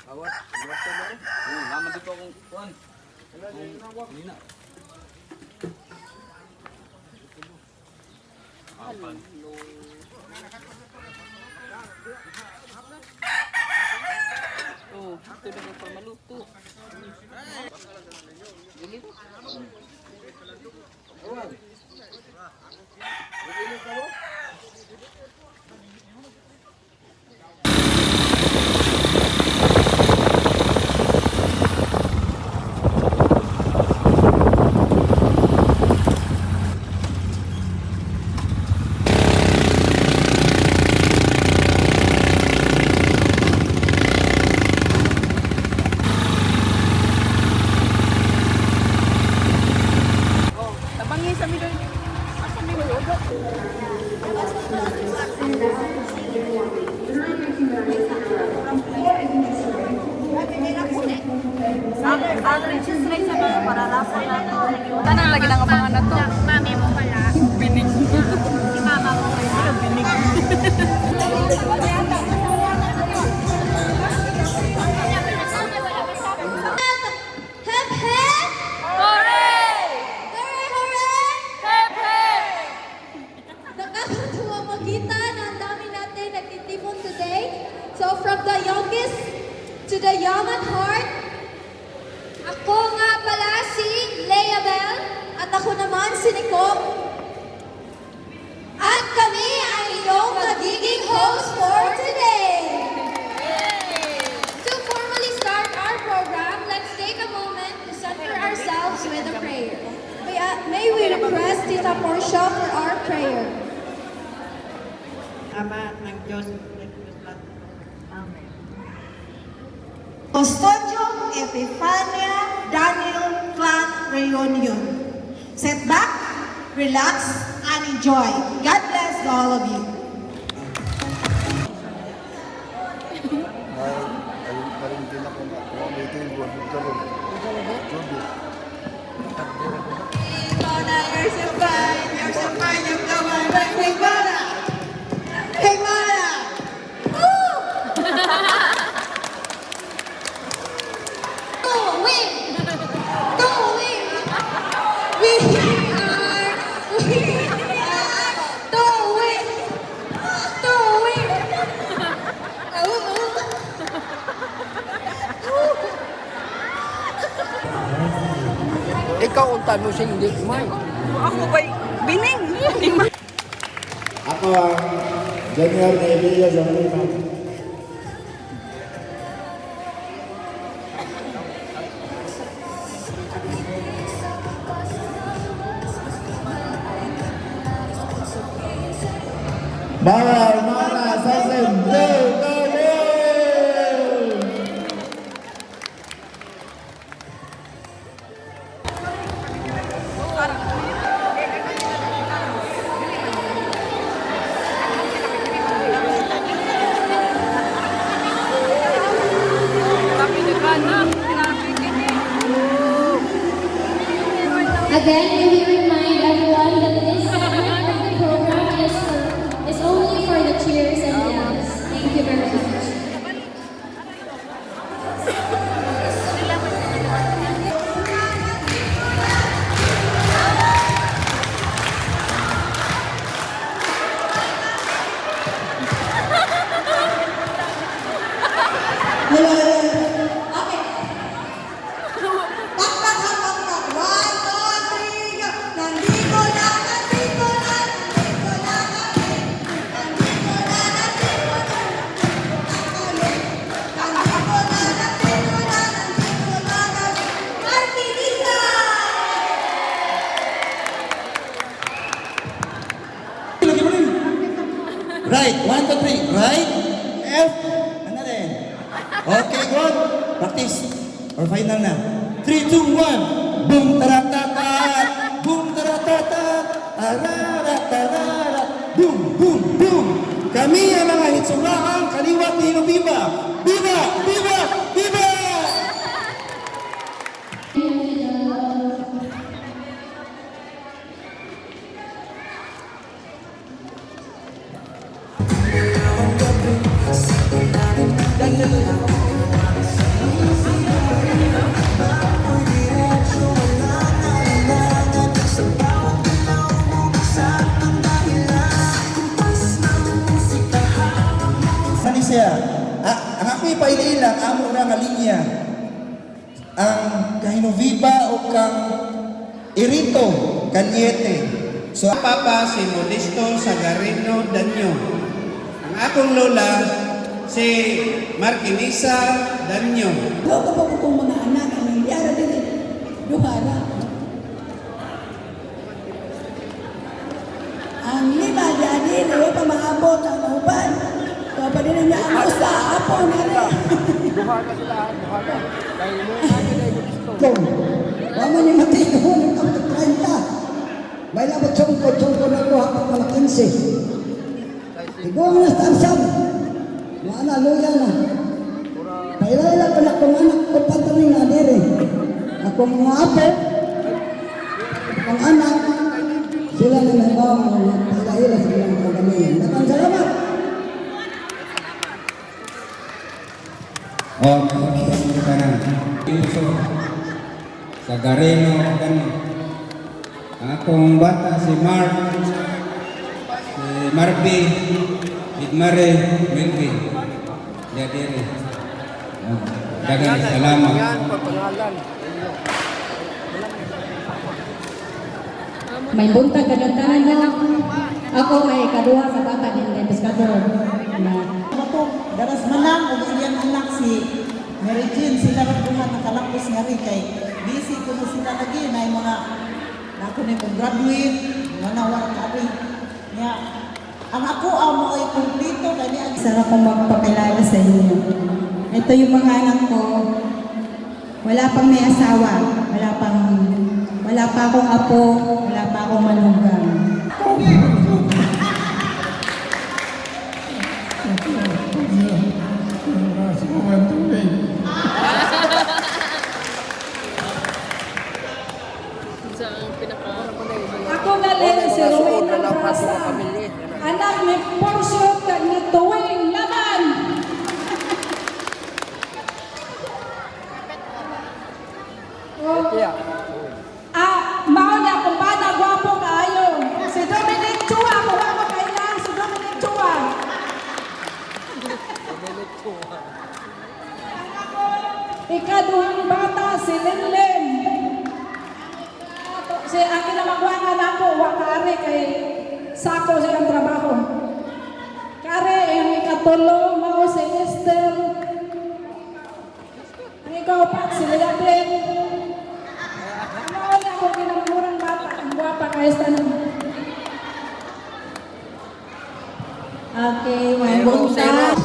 Awat, awat ka ba? Oo, naman dito akong kuhan. Hindi na. Oh, ito na pa maluto. Dili ko. Awat. Dili ka ba? Tabangin sa midon. Asa mi ugot? Tanang lagi nang abangan na to. Mami mo pala. Binig. Si mama mo pala. Binig. Hep hep! Hooray! Hooray, hooray! Hep hep! Nakakatuwa makita na ang dami natin nagtitipon today. So from the youngest to the young at heart, ako nga pala si Leia Bell at ako naman si Nico. At kami ang iyong magiging host for today. To formally start our program, let's take a moment to center ourselves with a prayer. May we request Tita Portia for our prayer. Ama ng Diyos. Amen. Custodio Epifania Daniel Clan Reunion. Sit back, relax, and enjoy. God bless all of you. Ikaw ang tanong siya, hindi kumay. Ako ba'y bining? Ako ang Daniel Nevilla Zambrino. Bawal mana sasim go go go. Again, may we remind everyone that this part of the program is only for the cheers and yells. Thank you very much. Right, 1, 2, 3. Right, F, ano din? Okay, good. Practice. Or final na. 3, 2, 1. Boom, taratatat. Boom, taratatat. Araratarara. Boom, boom, boom. Kami ang mga hitsulaan, kaliwat ni Viva. Viva, viva, viva! Daniel ilang amo ra nga linya. Ang Kahinuviva o kang Irito Cañete. So, Papa si Modesto Sagarino Danyo. Ang akong lola si Marquinisa Danyo. Loko po kong mga anak ang nangyara din. Duhara. Ang lima dyan din, ay pa maabot ang uban. Kapag din niya ang usa, apo na rin. Mama ni Matino, nagkakit 30. May labot sungkod na ko hapag mga 15. Ikaw ang nastansam. Mga naluya na. Paila-ila pa na kong anak ko patuloy na diri. Akong mga apo, ang anak, sila na nagawang paila-ila sa ilang kagamihan. Nakang salamat. Oh, kita na. Iso. Sagarino Danyo. Ang akong bata si Mark, si Marby, Idmare, Melvin. Dadiri. Dagang salamat. May buntag kagantanan mo. Ako may kaduha sa bata din kay Pescador. Ito, daras man lang, o iyang anak si Mary Jean, sila rin buhat nakalapos nga rin kay busy ko na sila lagi na yung mga nako na yung graduate, mga nawar ka rin. Nga, ang ako mo ay kumplito kaya niya. Sarap kong magpakilala sa inyo. Ito yung mga anak ko. Wala pang may asawa. Wala pa akong apo. Wala pa akong manugang. Ako galing si Rowena Prasa. Anak ni Porcio kag ni Tuwing Laban. Mao na kung bata gwapo kaayo. Si Dominic Chua, kung ako kailan si Dominic Chua. Ikaduhang bata si Linlin. Si akin na magwangan ako, wakari kay sako silang trabaho. Kare, ang ikatulo, mao si Esther. Ang ikaw pa, si Leablen. Mao na ako kinamurang bata, ang guwapa kayo sa tanong. Okay, may buntag.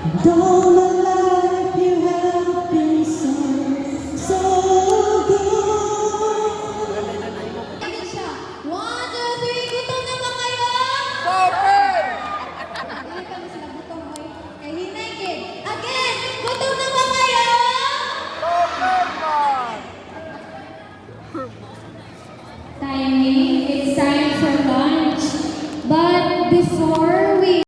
And all my life you have been so, so good. Ayun siya. 1, 2, 3, gutom na ba kayo? Dili kami sila gutom boy. Kay hinay kid. Again, gutom na ba kayo? Timing.